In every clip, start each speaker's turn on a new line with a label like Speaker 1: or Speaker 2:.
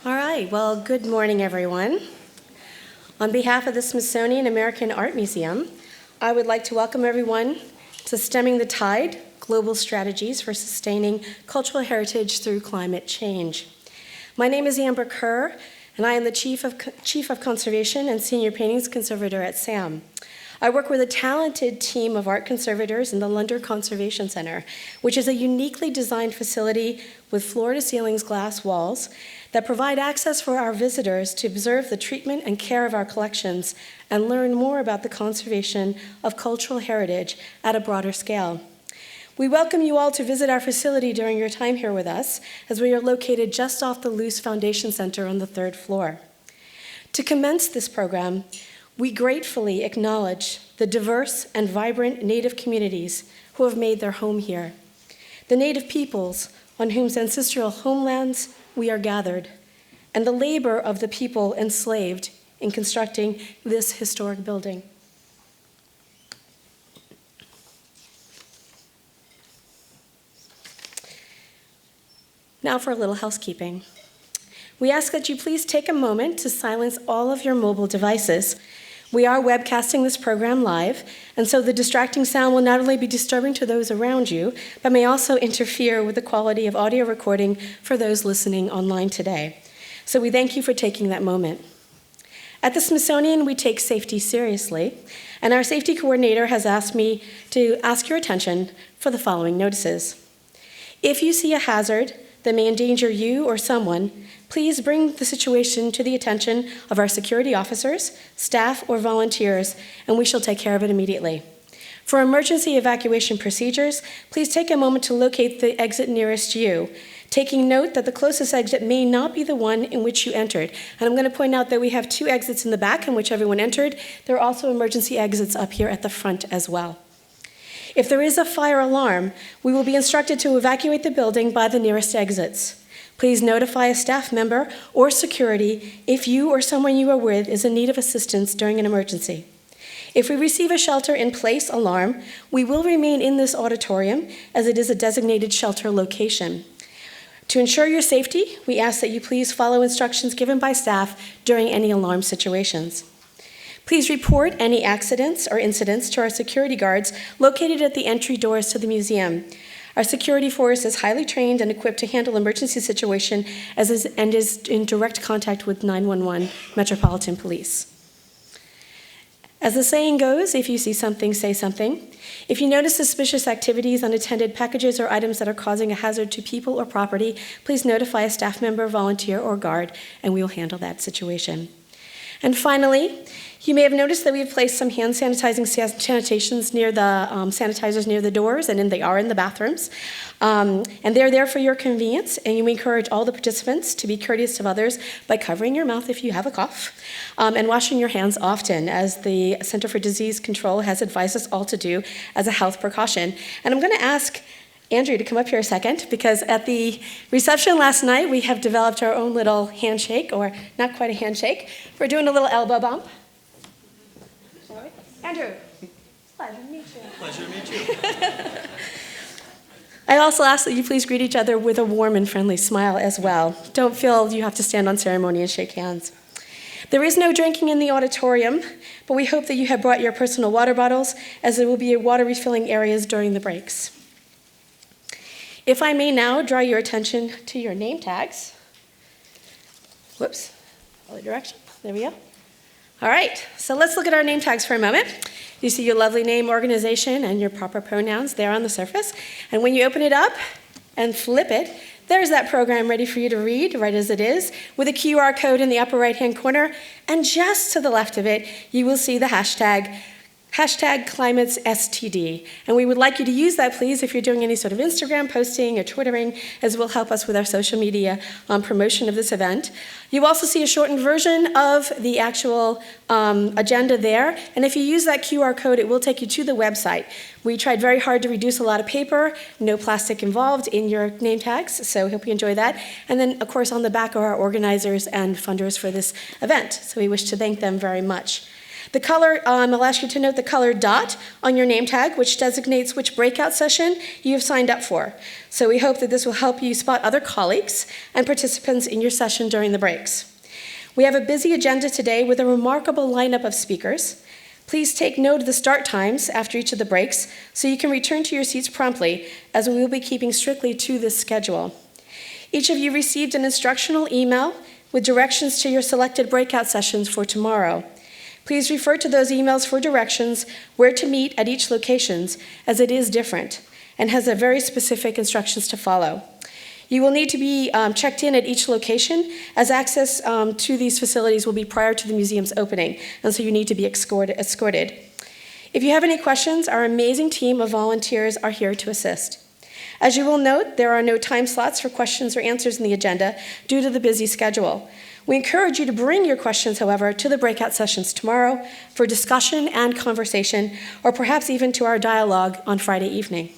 Speaker 1: All right, well, good morning, everyone. On behalf of the Smithsonian American Art Museum, I would like to welcome everyone to Stemming the Tide, Global Strategies for Sustaining Cultural Heritage Through Climate Change. My name is Amber Kerr, and I am the Chief of Conservation and Senior Paintings Conservator at SAM. I work with a talented team of art conservators in the London Conservation Center, which is a uniquely designed facility with floor-to-ceilings glass walls that provide access for our visitors to observe the treatment and care of our collections and learn more about the conservation of cultural heritage at a broader scale. We welcome you all to visit our facility during your time here with us, as we are located just off the Luce Foundation Center on the 3rd floor. To commence this program, we gratefully acknowledge the diverse and vibrant Native communities who have made their home here, the Native peoples on whose ancestral homelands we are gathered, and the labor of the people enslaved in constructing this historic building. Now for a little housekeeping. We ask that you please take a moment to silence all of your mobile devices. We are webcasting this program live, and so the distracting sound will not only be disturbing to those around you, but may also interfere with the quality of audio recording for those listening online today. So we thank you for taking that moment. At the Smithsonian, we take safety seriously, and our safety coordinator has asked me to ask your attention for the following notices. If you see a hazard that may endanger you or someone, please bring the situation to the attention of our security officers, staff, or volunteers, and we shall take care of it immediately. For emergency evacuation procedures, please take a moment to locate the exit nearest you, taking note that the closest exit may not be the one in which you entered. And I'm going to point out that we have 2 exits in the back in which everyone entered. There are also emergency exits up here at the front as well. If there is a fire alarm, we will be instructed to evacuate the building by the nearest exits. Please notify a staff member or security if you or someone you are with is in need of assistance during an emergency. If we receive a shelter-in-place alarm, we will remain in this auditorium as it is a designated shelter location. To ensure your safety, we ask that you please follow instructions given by staff during any alarm situations. Please report any accidents or incidents to our security guards located at the entry doors to the museum. Our security force is highly trained and equipped to handle emergency situations and is in direct contact with 911 Metropolitan Police. As the saying goes, if you see something, say something. If you notice suspicious activities, unattended packages, or items that are causing a hazard to people or property, please notify a staff member, volunteer, or guard, and we will handle that situation. And finally, you may have noticed that we've placed some hand sanitizers near the doors, and they are in the bathrooms. And they're there for your convenience, and we encourage all the participants to be courteous of others by covering your mouth if you have a cough, and washing your hands often, as the Center for Disease Control has advised us all to do as a health precaution. And I'm going to ask Andrew to come up here a second, because at the reception last night, we have developed our own little handshake, or not quite a handshake. We're doing a little elbow bump. Shall we? Andrew, pleasure to meet you.
Speaker 2: Pleasure to meet you.
Speaker 1: I also ask that you please greet each other with a warm and friendly smile as well. Don't feel you have to stand on ceremony and shake hands. There is no drinking in the auditorium, but we hope that you have brought your personal water bottles, as there will be water refilling areas during the breaks. If I may now draw your attention to your name tags. Whoops, other direction, there we go. All right, so let's look at our name tags for a moment. You see your lovely name, organization, and your proper pronouns there on the surface. And when you open it up and flip it, there's that program ready for you to read, right as it is, with a QR code in the upper right-hand corner. And just to the left of it, you will see the hashtag #ClimatesSTD. And we would like you to use that, please, if you're doing any sort of Instagram posting or Twittering, as it will help us with our social media promotion of this event. You also see a shortened version of the actual agenda there. And if you use that QR code, it will take you to the website. We tried very hard to reduce a lot of paper, no plastic involved in your name tags, so I hope you enjoy that. And then, of course, on the back are our organizers and funders for this event, so we wish to thank them very much. I'll ask you to note the colored dot on your name tag, which designates which breakout session you have signed up for. So we hope that this will help you spot other colleagues and participants in your session during the breaks. We have a busy agenda today with a remarkable lineup of speakers. Please take note of the start times after each of the breaks so you can return to your seats promptly, as we will be keeping strictly to this schedule. Each of you received an instructional email with directions to your selected breakout sessions for tomorrow. Please refer to those emails for directions where to meet at each location, as it is different and has a very specific instructions to follow. You will need to be checked in at each location, as access to these facilities will be prior to the museum's opening, and so you need to be escorted. If you have any questions, our amazing team of volunteers are here to assist. As you will note, there are no time slots for questions or answers in the agenda due to the busy schedule. We encourage you to bring your questions, however, to the breakout sessions tomorrow for discussion and conversation, or perhaps even to our dialogue on Friday evening.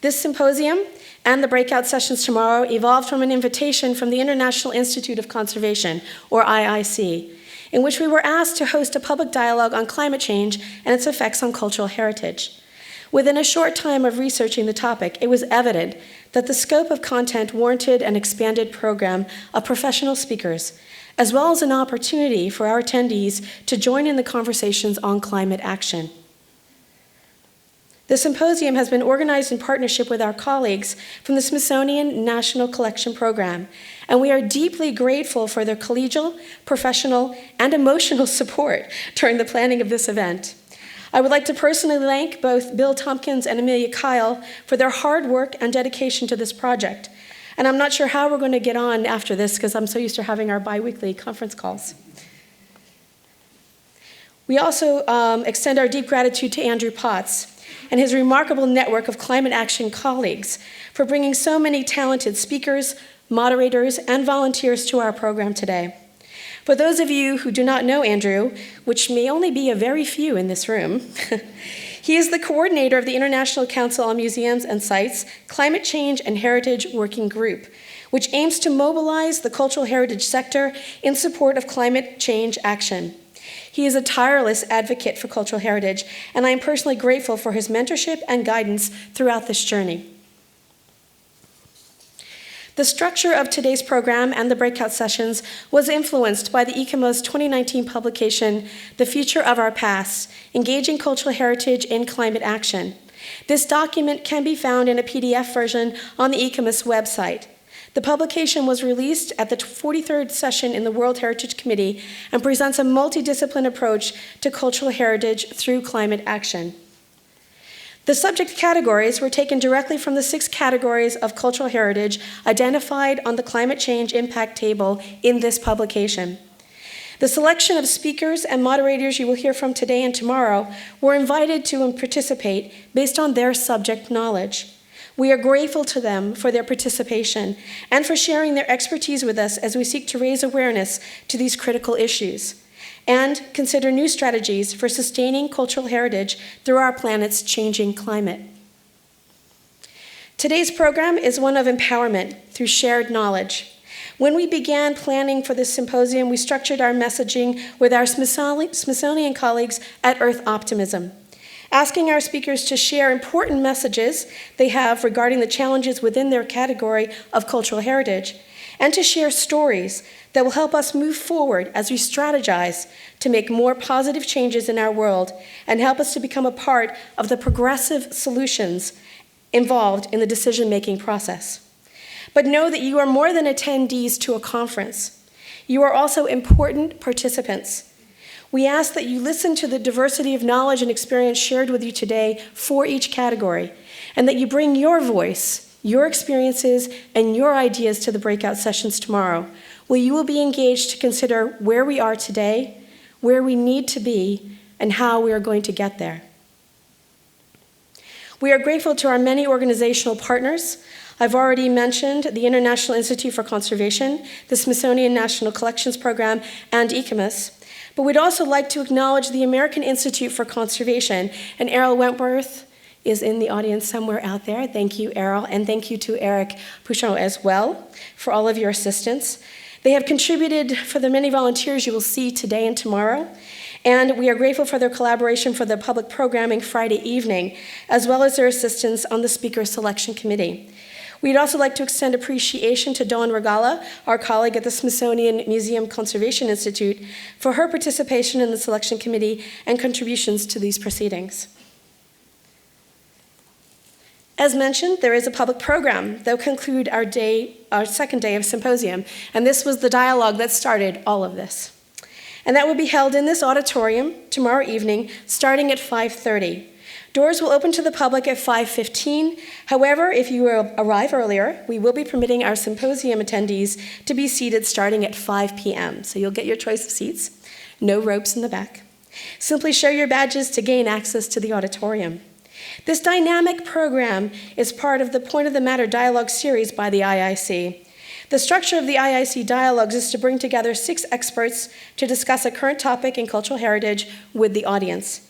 Speaker 1: This symposium and the breakout sessions tomorrow evolved from an invitation from the International Institute of Conservation, or IIC, in which we were asked to host a public dialogue on climate change and its effects on cultural heritage. Within a short time of researching the topic, it was evident that the scope of content warranted an expanded program of professional speakers, as well as an opportunity for our attendees to join in the conversations on climate action. The symposium has been organized in partnership with our colleagues from the Smithsonian National Collection Program, and we are deeply grateful for their collegial, professional, and emotional support during the planning of this event. I would like to personally thank both Bill Tompkins and Amelia Kyle for their hard work and dedication to this project. And I'm not sure how we're going to get on after this, because I'm so used to having our bi-weekly conference calls. We also extend our deep gratitude to Andrew Potts and his remarkable network of climate action colleagues for bringing so many talented speakers, moderators, and volunteers to our program today. For those of you who do not know Andrew, which may only be a very few in this room, he is the coordinator of the International Council on Museums and Sites Climate Change and Heritage Working Group, which aims to mobilize the cultural heritage sector in support of climate change action. He is a tireless advocate for cultural heritage, and I am personally grateful for his mentorship and guidance throughout this journey. The structure of today's program and the breakout sessions was influenced by the ICAMO's 2019 publication, The Future of Our Past, Engaging Cultural Heritage in Climate Action. This document can be found in a PDF version on the ICAMO's website. The publication was released at the 43rd session in the World Heritage Committee and presents a multidisciplinary approach to cultural heritage through climate action. The subject categories were taken directly from the 6 categories of cultural heritage identified on the climate change impact table in this publication. The selection of speakers and moderators you will hear from today and tomorrow were invited to participate based on their subject knowledge. We are grateful to them for their participation and for sharing their expertise with us as we seek to raise awareness to these critical issues and consider new strategies for sustaining cultural heritage through our planet's changing climate. Today's program is one of empowerment through shared knowledge. When we began planning for this symposium, we structured our messaging with our Smithsonian colleagues at Earth Optimism, asking our speakers to share important messages they have regarding the challenges within their category of cultural heritage, and to share stories that will help us move forward as we strategize to make more positive changes in our world and help us to become a part of the progressive solutions involved in the decision-making process. But know that you are more than attendees to a conference. You are also important participants. We ask that you listen to the diversity of knowledge and experience shared with you today for each category, and that you bring your voice, your experiences, and your ideas to the breakout sessions tomorrow, where you will be engaged to consider where we are today, where we need to be, and how we are going to get there. We are grateful to our many organizational partners. I've already mentioned the International Institute for Conservation, the Smithsonian National Collections Program, and ICAMOS. But we'd also like to acknowledge the American Institute for Conservation, and Errol Wentworth is in the audience somewhere out there. Thank you, Errol, and thank you to Eric Pouchon as well for all of your assistance. They have contributed for the many volunteers you will see today and tomorrow, and we are grateful for their collaboration for the public programming Friday evening, as well as their assistance on the speaker selection committee. We'd also like to extend appreciation to Dawn Regala, our colleague at the Smithsonian Museum Conservation Institute, for her participation in the selection committee and contributions to these proceedings. As mentioned, there is a public program that will conclude our second day of Symposium, and this was the dialogue that started all of this. And that will be held in this auditorium tomorrow evening, starting at 5:30. Doors will open to the public at 5:15. However, if you arrive earlier, we will be permitting our symposium attendees to be seated starting at 5 p.m. So you'll get your choice of seats. No ropes in the back. Simply show your badges to gain access to the auditorium. This dynamic program is part of the Point of the Matter dialogue series by the IIC. The structure of the IIC dialogues is to bring together 6 experts to discuss a current topic in cultural heritage with the audience.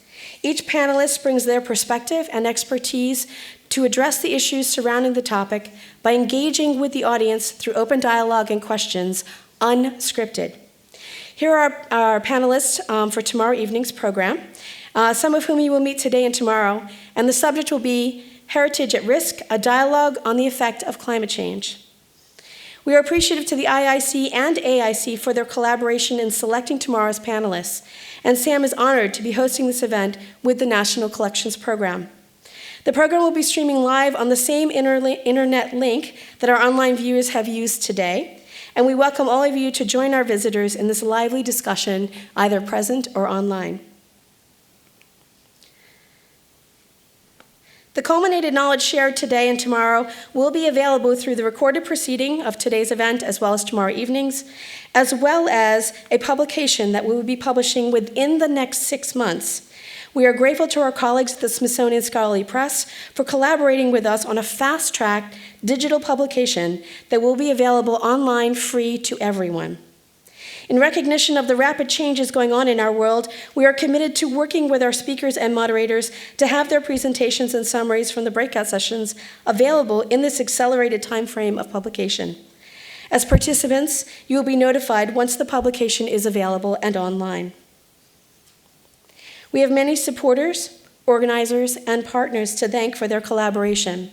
Speaker 1: Each panelist brings their perspective and expertise to address the issues surrounding the topic by engaging with the audience through open dialogue and questions, unscripted. Here are our panelists for tomorrow evening's program, some of whom you will meet today and tomorrow, and the subject will be Heritage at Risk, a dialogue on the effect of climate change. We are appreciative to the IIC and AIC for their collaboration in selecting tomorrow's panelists, and Sam is honored to be hosting this event with the National Collections Program. The program will be streaming live on the same internet link that our online viewers have used today, and we welcome all of you to join our visitors in this lively discussion, either present or online. The culminated knowledge shared today and tomorrow will be available through the recorded proceeding of today's event as well as tomorrow evening's, as well as a publication that we will be publishing within the next 6 months. We are grateful to our colleagues at the Smithsonian Scholarly Press for collaborating with us on a fast-tracked digital publication that will be available online free to everyone. In recognition of the rapid changes going on in our world, we are committed to working with our speakers and moderators to have their presentations and summaries from the breakout sessions available in this accelerated time frame of publication. As participants, you will be notified once the publication is available and online. We have many supporters, organizers, and partners to thank for their collaboration.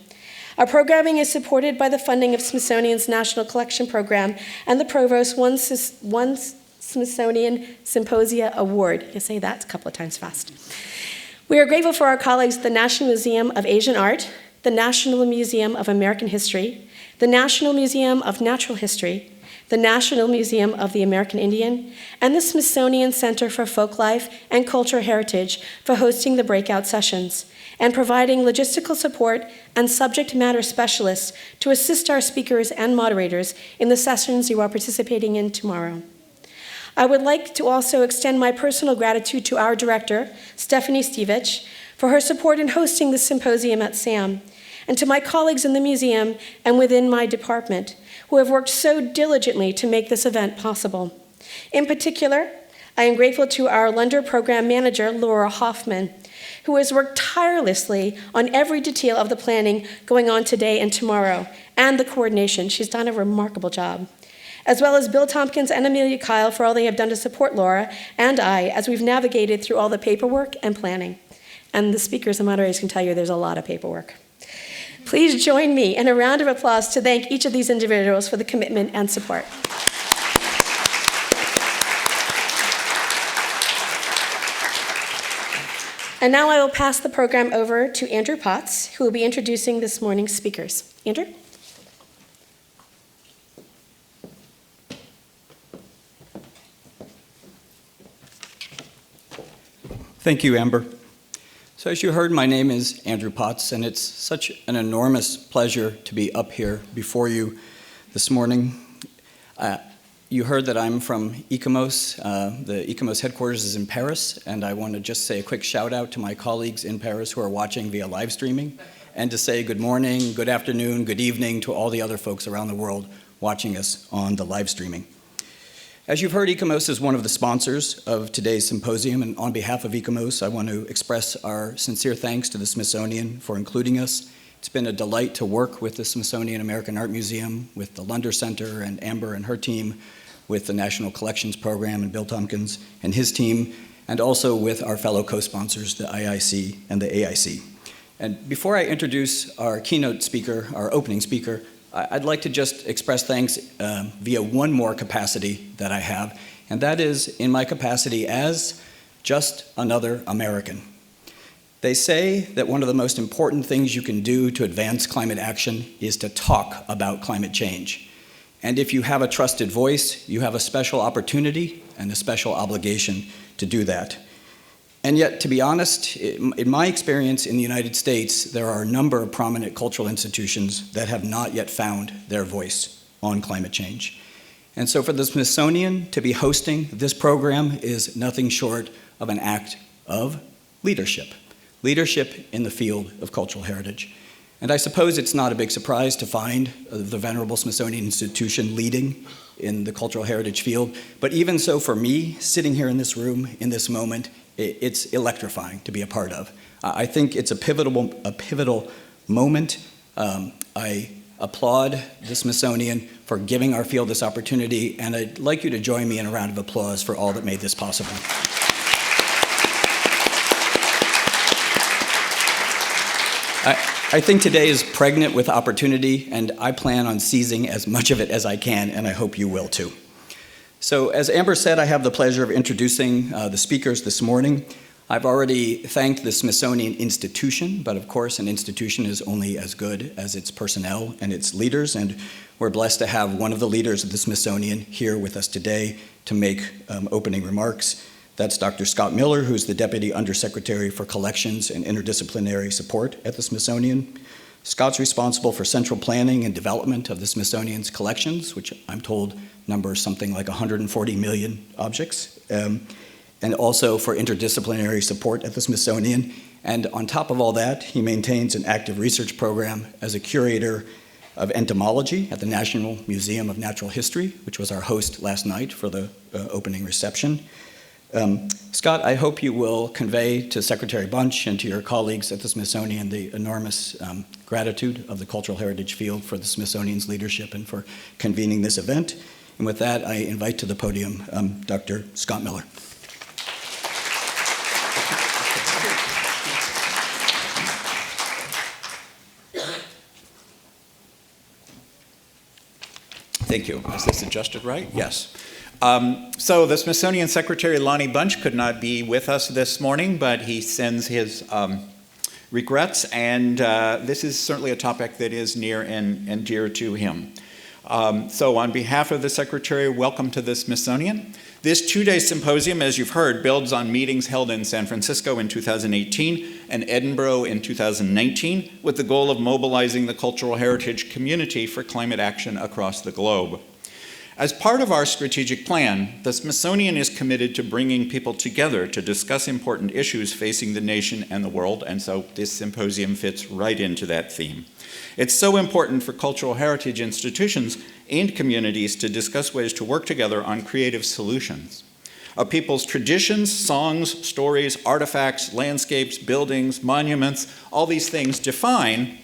Speaker 1: Our programming is supported by the funding of Smithsonian's National Collection Program and the Provost's One Smithsonian Symposia Award. You say that a couple of times fast. We are grateful for our colleagues at the National Museum of Asian Art, the National Museum of American History, the National Museum of Natural History, the National Museum of the American Indian, and the Smithsonian Center for Folklife and Cultural Heritage for hosting the breakout sessions and providing logistical support and subject matter specialists to assist our speakers and moderators in the sessions you are participating in tomorrow. I would like to also extend my personal gratitude to our director, Stephanie Stevich, for her support in hosting this symposium at SAM, and to my colleagues in the museum and within my department, who have worked so diligently to make this event possible. In particular, I am grateful to our Lunder Program Manager, Laura Hoffman, who has worked tirelessly on every detail of the planning going on today and tomorrow, and the coordination. She's done a remarkable job. As well as Bill Tompkins and Amelia Kyle for all they have done to support Laura and I as we've navigated through all the paperwork and planning. And the speakers and moderators can tell you there's a lot of paperwork. Please join me in a round of applause to thank each of these individuals for the commitment and support. And now I will pass the program over to Andrew Potts, who will be introducing this morning's speakers. Andrew?
Speaker 3: Thank you, Amber. So as you heard, my name is Andrew Potts, and it's such an enormous pleasure to be up here before you this morning. You heard that I'm from ICOMOS. The ICOMOS headquarters is in Paris, and I want to just say a quick shout out to my colleagues in Paris who are watching via live streaming, and to say good morning, good afternoon, good evening to all the other folks around the world watching us on the live streaming. As you've heard, ICOMOS is one of the sponsors of today's symposium, and on behalf of ICOMOS, I want to express our sincere thanks to the Smithsonian for including us. It's been a delight to work with the Smithsonian American Art Museum, with the Lunder Center, and Amber and her team with the National Collections Program and Bill Tompkins and his team, and also with our fellow co-sponsors, the IIC and the AIC. And before I introduce our keynote speaker, our opening speaker, I'd like to just express thanks via one more capacity that I have, and that is in my capacity as just another American. They say that one of the most important things you can do to advance climate action is to talk about climate change. And if you have a trusted voice, you have a special opportunity and a special obligation to do that. And yet, to be honest, in my experience in the United States, there are a number of prominent cultural institutions that have not yet found their voice on climate change. And so for the Smithsonian to be hosting this program is nothing short of an act of leadership in the field of cultural heritage. And I suppose it's not a big surprise to find the venerable Smithsonian Institution leading in the cultural heritage field, but even so for me, sitting here in this room in this moment, it's electrifying to be a part of. I think it's a pivotal moment. I applaud the Smithsonian for giving our field this opportunity, and I'd like you to join me in a round of applause for all that made this possible. I think today is pregnant with opportunity, and I plan on seizing as much of it as I can, and I hope you will too. So as Amber said, I have the pleasure of introducing the speakers this morning. I've already thanked the Smithsonian Institution, but of course an institution is only as good as its personnel and its leaders, and we're blessed to have one of the leaders of the Smithsonian here with us today to make opening remarks. That's Dr. Scott Miller, who's the Deputy Undersecretary for Collections and Interdisciplinary Support at the Smithsonian. Scott's responsible for central planning and development of the Smithsonian's collections, which I'm told numbers something like 140 million objects, and also for interdisciplinary support at the Smithsonian. And on top of all that, he maintains an active research program as a curator of entomology at the National Museum of Natural History, which was our host last night for the opening reception. Scott, I hope you will convey to Secretary Bunch and to your colleagues at the Smithsonian the enormous gratitude of the cultural heritage field for the Smithsonian's leadership and for convening this event. And with that, I invite to the podium Dr. Scott Miller.
Speaker 2: Thank you. Is this adjusted right? Yes. So the Smithsonian Secretary Lonnie Bunch could not be with us this morning, but he sends his regrets, and this is certainly a topic that is near and dear to him. So on behalf of the Secretary, welcome to the Smithsonian. This two-day symposium, as you've heard, builds on meetings held in San Francisco in 2018 and Edinburgh in 2019 with the goal of mobilizing the cultural heritage community for climate action across the globe. As part of our strategic plan, the Smithsonian is committed to bringing people together to discuss important issues facing the nation and the world, and so this symposium fits right into that theme. It's so important for cultural heritage institutions and communities to discuss ways to work together on creative solutions. A people's traditions, songs, stories, artifacts, landscapes, buildings, monuments, all these things define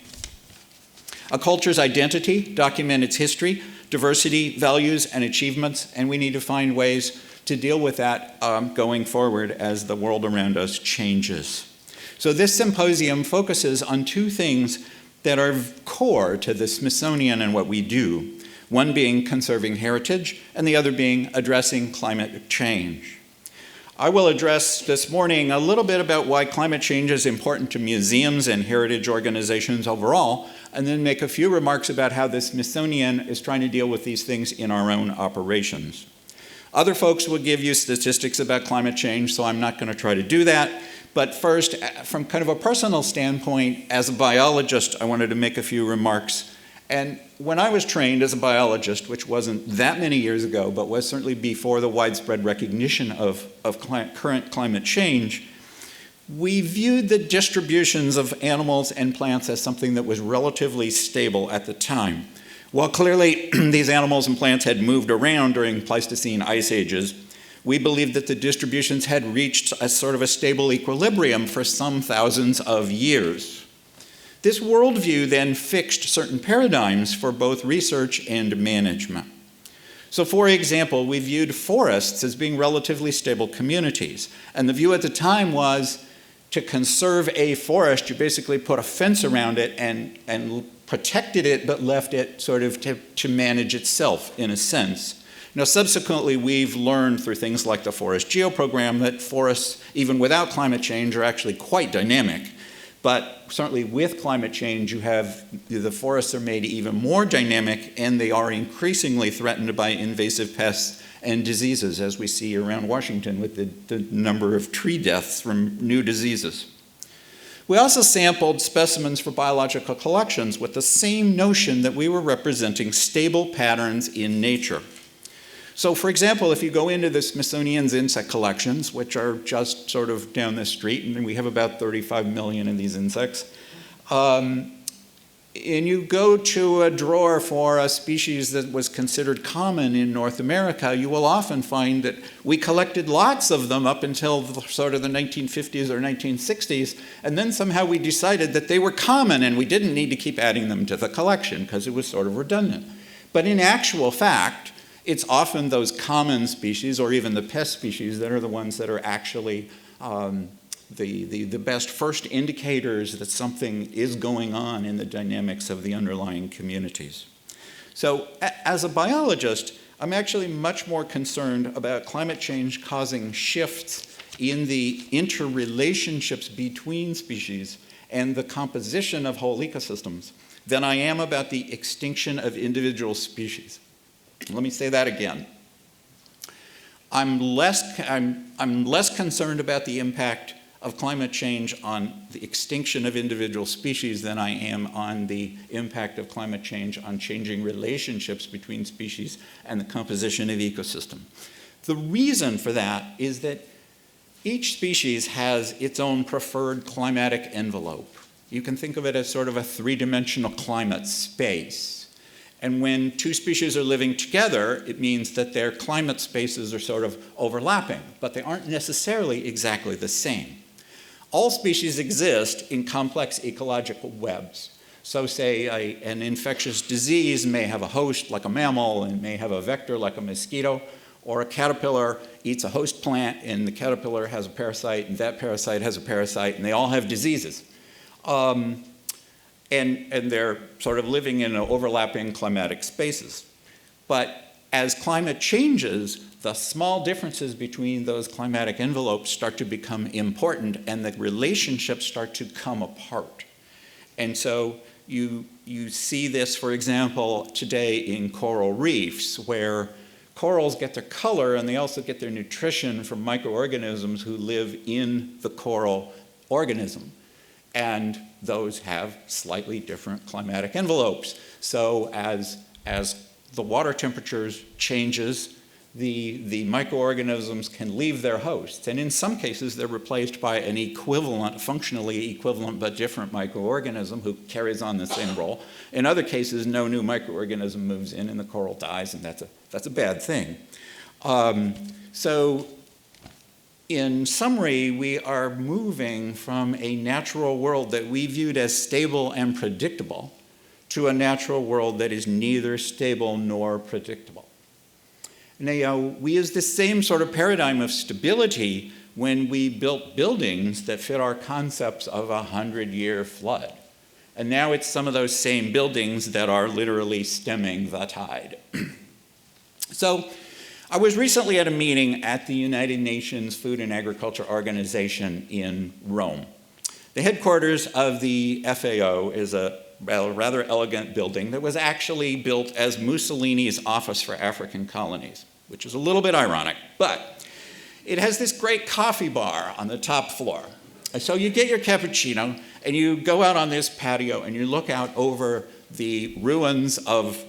Speaker 2: a culture's identity, document its history, diversity, values, and achievements, and we need to find ways to deal with that going forward as the world around us changes. So this symposium focuses on two things that are core to the Smithsonian and what we do, one being conserving heritage, and the other being addressing climate change. I will address this morning a little bit about why climate change is important to museums and heritage organizations overall, and then make a few remarks about how the Smithsonian is trying to deal with these things in our own operations. Other folks will give you statistics about climate change, so I'm not going to try to do that. But first, from kind of a personal standpoint, as a biologist, I wanted to make a few remarks. And when I was trained as a biologist, which wasn't that many years ago, but was certainly before the widespread recognition of current climate change, we viewed the distributions of animals and plants as something that was relatively stable at the time. While clearly these animals and plants had moved around during Pleistocene ice ages, we believed that the distributions had reached a sort of a stable equilibrium for some thousands of years. This worldview then fixed certain paradigms for both research and management. So for example, we viewed forests as being relatively stable communities. And the view at the time was to conserve a forest, you basically put a fence around it and protected it, but left it sort of to manage itself in a sense. Now, subsequently, we've learned through things like the Forest Geo program that forests, even without climate change, are actually quite dynamic. But certainly with climate change, the forests are made even more dynamic, and they are increasingly threatened by invasive pests and diseases, as we see around Washington with the number of tree deaths from new diseases. We also sampled specimens for biological collections with the same notion that we were representing stable patterns in nature. So for example, if you go into the Smithsonian's insect collections, which are just sort of down the street, and we have about 35 million of these insects, and you go to a drawer for a species that was considered common in North America, you will often find that we collected lots of them up until sort of the 1950s or 1960s, and then somehow we decided that they were common and we didn't need to keep adding them to the collection because it was sort of redundant. But in actual fact, it's often those common species or even the pest species that are the ones that are actually the best first indicators that something is going on in the dynamics of the underlying communities. So as a biologist, I'm actually much more concerned about climate change causing shifts in the interrelationships between species and the composition of whole ecosystems than I am about the extinction of individual species. Let me say that again. I'm less concerned about the impact of climate change on the extinction of individual species than I am on the impact of climate change on changing relationships between species and the composition of ecosystem. The reason for that is that each species has its own preferred climatic envelope. You can think of it as sort of a three-dimensional climate space. And when two species are living together, it means that their climate spaces are sort of overlapping, but they aren't necessarily exactly the same. All species exist in complex ecological webs. So say an infectious disease may have a host like a mammal and may have a vector like a mosquito, or a caterpillar eats a host plant and the caterpillar has a parasite and that parasite has a parasite and they all have diseases. And they're sort of living in overlapping climatic spaces. But as climate changes, the small differences between those climatic envelopes start to become important and the relationships start to come apart. And so you see this, for example, today in coral reefs, where corals get their color and they also get their nutrition from microorganisms who live in the coral organism. And those have slightly different climatic envelopes. So as the water temperatures changes, the microorganisms can leave their hosts. And in some cases, they're replaced by an equivalent, functionally equivalent but different microorganism who carries on the same role. In other cases, no new microorganism moves in and the coral dies, and that's a bad thing. So in summary, we are moving from a natural world that we viewed as stable and predictable to a natural world that is neither stable nor predictable. Now, we used the same sort of paradigm of stability when we built buildings that fit our concepts of a 100-year flood. And now it's some of those same buildings that are literally stemming the tide. So I was recently at a meeting at the United Nations Food and Agriculture Organization in Rome. The headquarters of the FAO is a rather elegant building that was actually built as Mussolini's office for African colonies, which is a little bit ironic, but it has this great coffee bar on the top floor. And so you get your cappuccino and you go out on this patio and you look out over the ruins of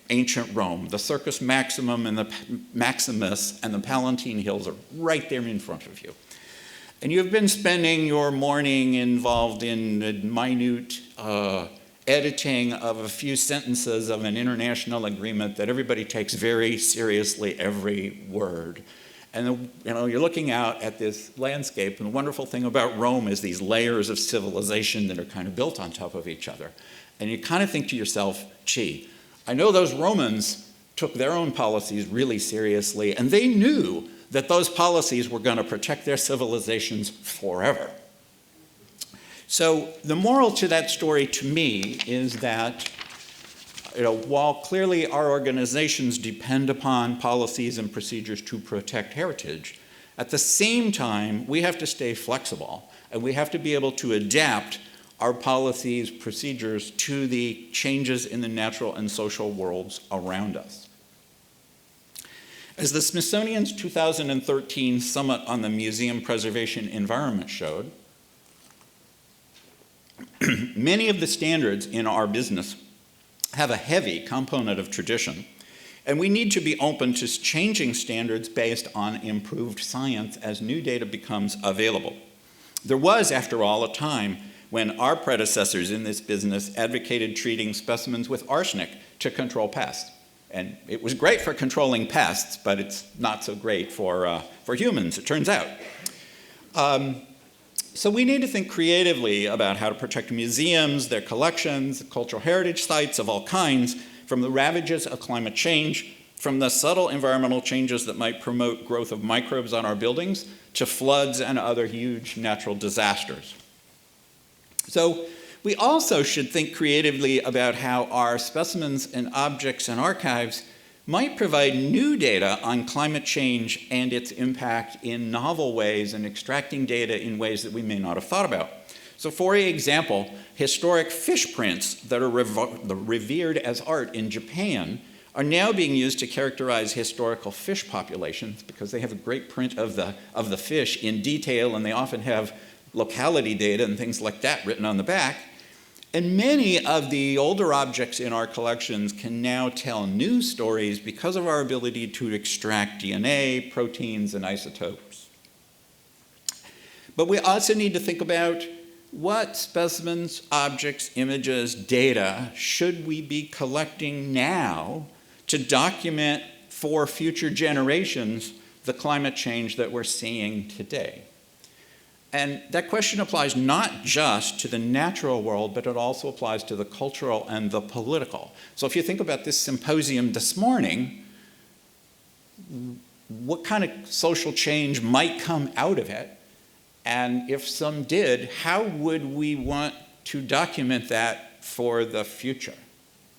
Speaker 2: ancient Rome. The Circus Maximum and the Maximus and the Palatine Hills are right there in front of you. And you've been spending your morning involved in the minute editing of a few sentences of an international agreement that everybody takes very seriously, every word. And you're looking out at this landscape, and the wonderful thing about Rome is these layers of civilization that are kind of built on top of each other. And you kind of think to yourself, gee, I know those Romans took their own policies really seriously, and they knew that those policies were going to protect their civilizations forever. So the moral to that story to me is that, while clearly our organizations depend upon policies and procedures to protect heritage, at the same time, we have to stay flexible, and we have to be able to adapt our policies, procedures to the changes in the natural and social worlds around us. As the Smithsonian's 2013 Summit on the Museum Preservation Environment showed, many of the standards in our business have a heavy component of tradition, and we need to be open to changing standards based on improved science as new data becomes available. There was, after all, a time when our predecessors in this business advocated treating specimens with arsenic to control pests. And it was great for controlling pests, but it's not so great for humans, it turns out. So we need to think creatively about how to protect museums, their collections, cultural heritage sites of all kinds from the ravages of climate change, from the subtle environmental changes that might promote growth of microbes on our buildings, to floods and other huge natural disasters. So we also should think creatively about how our specimens and objects and archives might provide new data on climate change and its impact in novel ways and extracting data in ways that we may not have thought about. So for example, historic fish prints that are revered as art in Japan are now being used to characterize historical fish populations because they have a great print of the fish in detail, and they often have locality data and things like that written on the back. And many of the older objects in our collections can now tell new stories because of our ability to extract DNA, proteins, and isotopes. But we also need to think about what specimens, objects, images, data should we be collecting now to document for future generations the climate change that we're seeing today. And that question applies not just to the natural world, but it also applies to the cultural and the political. So if you think about this symposium this morning, what kind of social change might come out of it? And if some did, how would we want to document that for the future?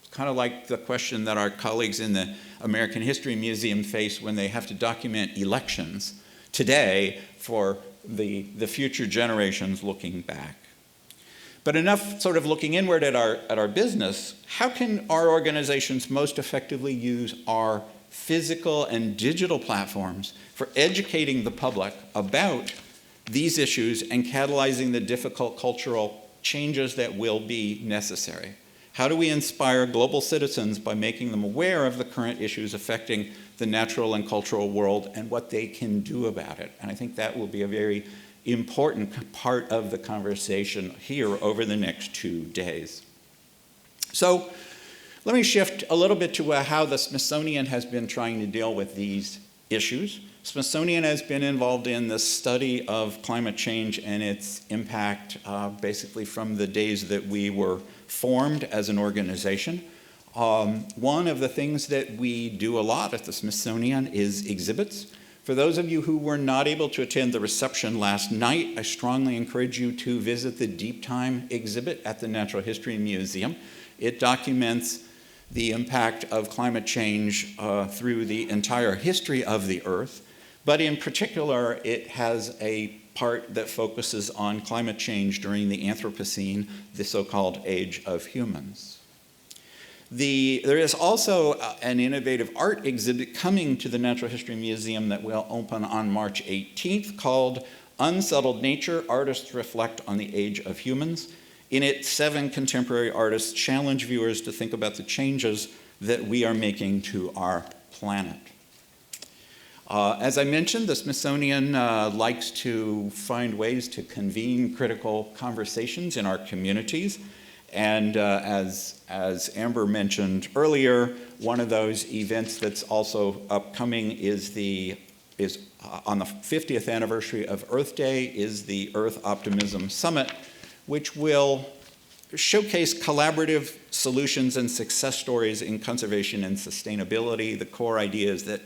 Speaker 2: It's kind of like the question that our colleagues in the American History Museum face when they have to document elections today for the future generations looking back. But enough sort of looking inward at our business. How can our organizations most effectively use our physical and digital platforms for educating the public about these issues and catalyzing the difficult cultural changes that will be necessary? How do we inspire global citizens by making them aware of the current issues affecting the natural and cultural world and what they can do about it? And I think that will be a very important part of the conversation here over the next 2 days. So let me shift a little bit to how the Smithsonian has been trying to deal with these issues. Smithsonian has been involved in the study of climate change and its impact basically from the days that we were formed as an organization. One of the things that we do a lot at the Smithsonian is exhibits. For those of you who were not able to attend the reception last night, I strongly encourage you to visit the Deep Time exhibit at the Natural History Museum. It documents the impact of climate change through the entire history of the Earth, but in particular, it has a part that focuses on climate change during the Anthropocene, the so-called Age of Humans. There is also an innovative art exhibit coming to the Natural History Museum that will open on March 18th called Unsettled Nature, Artists Reflect on the Age of Humans. In it, 7 contemporary artists challenge viewers to think about the changes that we are making to our planet. As I mentioned, the Smithsonian likes to find ways to convene critical conversations in our communities. And as Amber mentioned earlier, one of those events that's also upcoming is on the 50th anniversary of Earth Day is the Earth Optimism Summit, which will showcase collaborative solutions and success stories in conservation and sustainability. The core idea is that,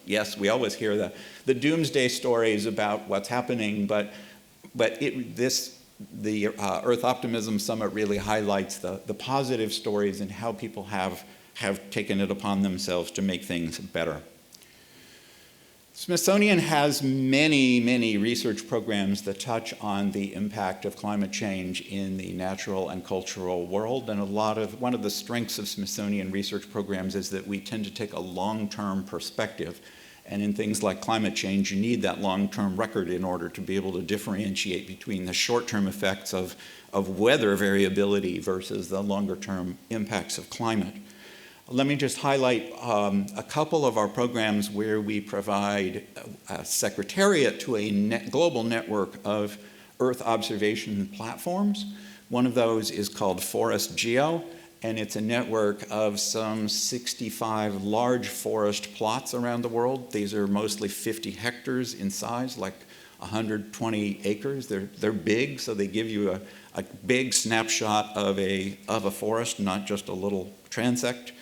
Speaker 2: yes, we always hear the doomsday stories about what's happening, but the Earth Optimism Summit really highlights the positive stories and how people have taken it upon themselves to make things better. Smithsonian has many, many research programs that touch on the impact of climate change in the natural and cultural world, and one of the strengths of Smithsonian research programs is that we tend to take a long-term perspective. And in things like climate change, you need that long-term record in order to be able to differentiate between the short-term effects of weather variability versus the longer-term impacts of climate. Let me just highlight a couple of our programs where we provide a secretariat to a global network of Earth observation platforms. One of those is called Forest Geo, and it's a network of some 65 large forest plots around the world. These are mostly 50 hectares in size, like 120 acres. They're big, so they give you a big snapshot of a forest, not just a little transect.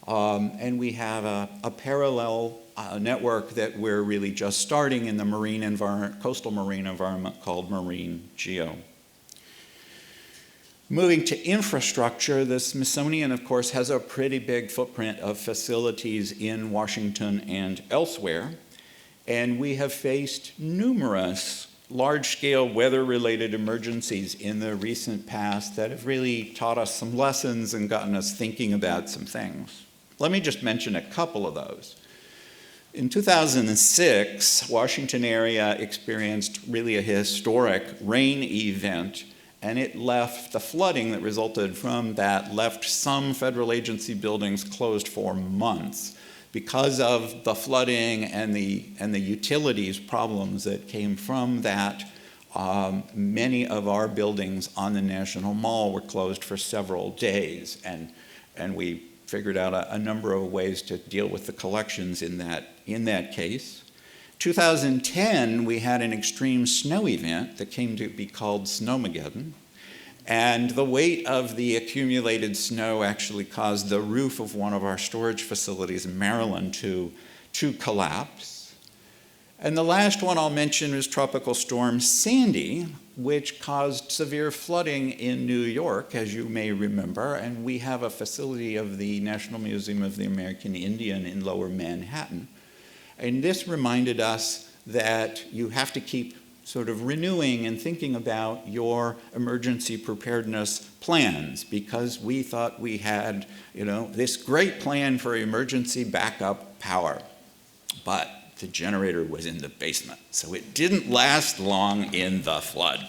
Speaker 2: And we have a parallel network that we're really just starting in the coastal marine environment called Marine Geo. Moving to infrastructure, the Smithsonian, of course, has a pretty big footprint of facilities in Washington and elsewhere, and we have faced numerous large-scale weather-related emergencies in the recent past that have really taught us some lessons and gotten us thinking about some things. Let me just mention a couple of those. In 2006, Washington area experienced really a historic rain event, and it left the flooding that resulted from that left some federal agency buildings closed for months because of the flooding and the utilities problems that came from that. Many of our buildings on the National Mall were closed for several days, and we figured out a number of ways to deal with the collections in that case. 2010, we had an extreme snow event that came to be called Snowmageddon, and the weight of the accumulated snow actually caused the roof of one of our storage facilities in Maryland to collapse. And the last one I'll mention is Tropical Storm Sandy, which caused severe flooding in New York, as you may remember, and we have a facility of the National Museum of the American Indian in Lower Manhattan. And this reminded us that you have to keep sort of renewing and thinking about your emergency preparedness plans, because we thought we had, this great plan for emergency backup power, but the generator was in the basement, so it didn't last long in the flood.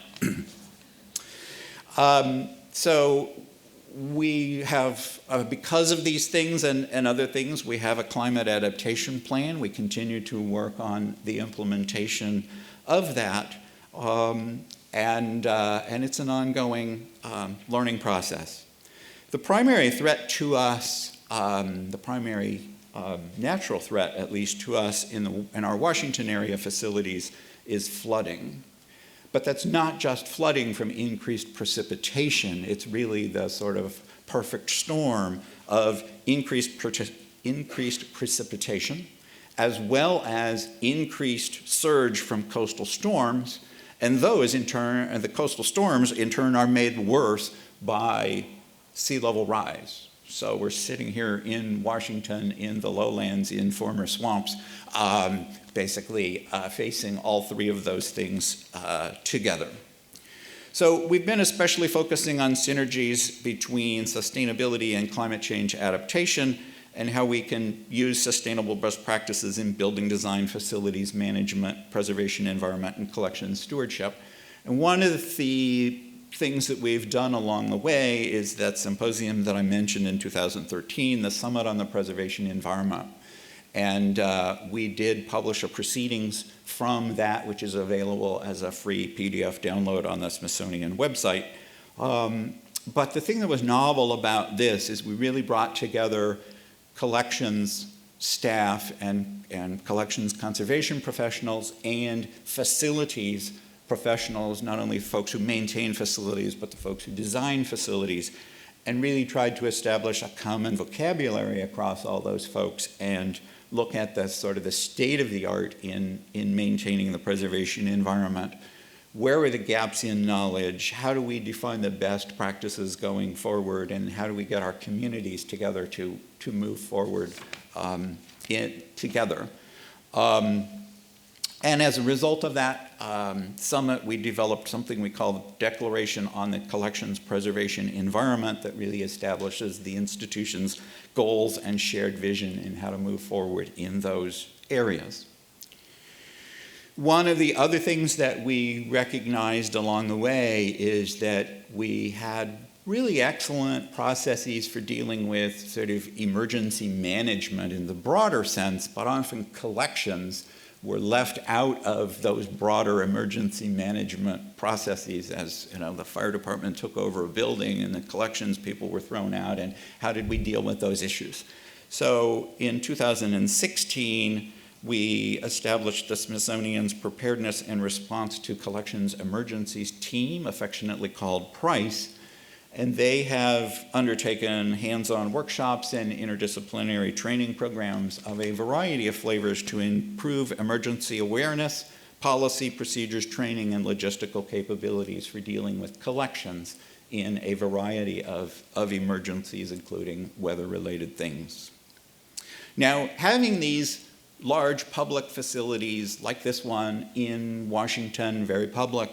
Speaker 2: So we have, because of these things and other things, we have a climate adaptation plan. We continue to work on the implementation of that, and it's an ongoing learning process. The primary threat to us, natural threat, at least to us in our Washington area facilities, is flooding. But that's not just flooding from increased precipitation. It's really the sort of perfect storm of increased precipitation, as well as increased surge from coastal storms. And those in turn, and the coastal storms in turn, are made worse by sea level rise. So we're sitting here in Washington, in the lowlands, in former swamps, basically facing all three of those things together. So we've been especially focusing on synergies between sustainability and climate change adaptation, and how we can use sustainable best practices in building design, facilities management, preservation, environment, and collection stewardship. And one of the things that we've done along the way is that symposium that I mentioned in 2013, the Summit on the Preservation Environment. And we did publish a proceedings from that, which is available as a free PDF download on the Smithsonian website. But the thing that was novel about this is we really brought together collections staff and collections conservation professionals and facilities professionals, not only folks who maintain facilities, but the folks who design facilities, and really tried to establish a common vocabulary across all those folks and look at the sort of the state of the art in maintaining the preservation environment. Where are the gaps in knowledge? How do we define the best practices going forward? And how do we get our communities together to move forward together? And as a result of that summit, we developed something we call the Declaration on the Collections Preservation Environment that really establishes the institution's goals and shared vision in how to move forward in those areas. One of the other things that we recognized along the way is that we had really excellent processes for dealing with sort of emergency management in the broader sense, but often collections were left out of those broader emergency management processes. As you know, the fire department took over a building and the collections people were thrown out, and how did we deal with those issues? So in 2016, we established the Smithsonian's Preparedness and Response to Collections Emergencies team, affectionately called PRICE, and they have undertaken hands-on workshops and interdisciplinary training programs of a variety of flavors to improve emergency awareness, policy, procedures, training, and logistical capabilities for dealing with collections in a variety of emergencies, including weather-related things. Now, having these large public facilities like this one in Washington, very public,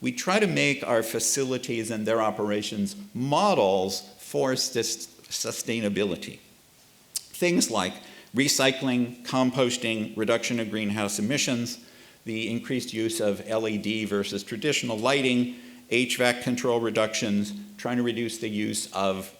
Speaker 2: we try to make our facilities and their operations models for sustainability. Things like recycling, composting, reduction of greenhouse emissions, the increased use of LED versus traditional lighting, HVAC control reductions, trying to reduce the use of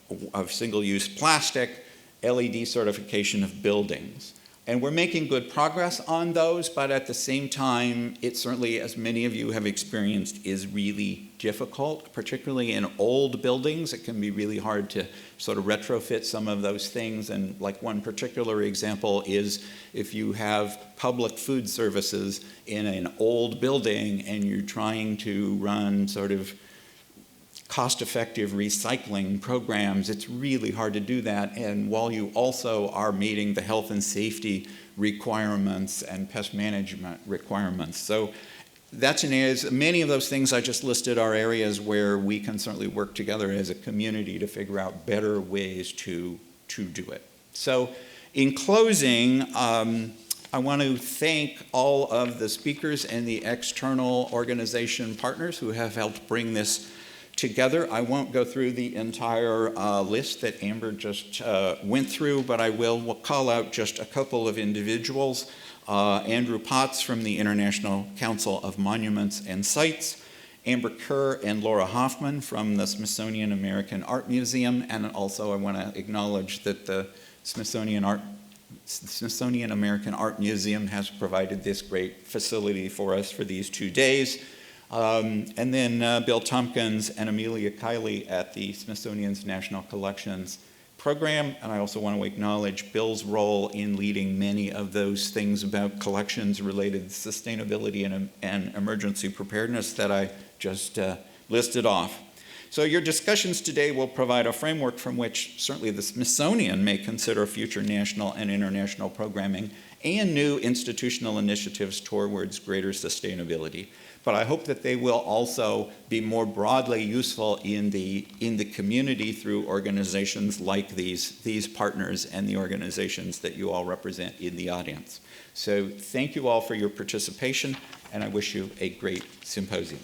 Speaker 2: single-use plastic, LED certification of buildings. And we're making good progress on those, but at the same time, it certainly, as many of you have experienced, is really difficult, particularly in old buildings. It can be really hard to sort of retrofit some of those things. And like one particular example is if you have public food services in an old building and you're trying to run sort of cost-effective recycling programs, it's really hard to do that. And while you also are meeting the health and safety requirements and pest management requirements. So that's an area, many of those things I just listed are areas where we can certainly work together as a community to figure out better ways to do it. So in closing, I want to thank all of the speakers and the external organization partners who have helped bring this together. I won't go through the entire list that Amber just went through, but I will call out just a couple of individuals. Andrew Potts from the International Council of Monuments and Sites, Amber Kerr and Laura Hoffman from the Smithsonian American Art Museum, and also I want to acknowledge that the Smithsonian American Art Museum has provided this great facility for us for these 2 days. And then Bill Tompkins and Amelia Kiley at the Smithsonian's National Collections program. And I also want to acknowledge Bill's role in leading many of those things about collections related to sustainability and emergency preparedness that I just listed off. So your discussions today will provide a framework from which certainly the Smithsonian may consider future national and international programming and new institutional initiatives towards greater sustainability. But I hope that they will also be more broadly useful in the community through organizations like these partners and the organizations that you all represent in the audience. So thank you all for your participation, and I wish you a great symposium.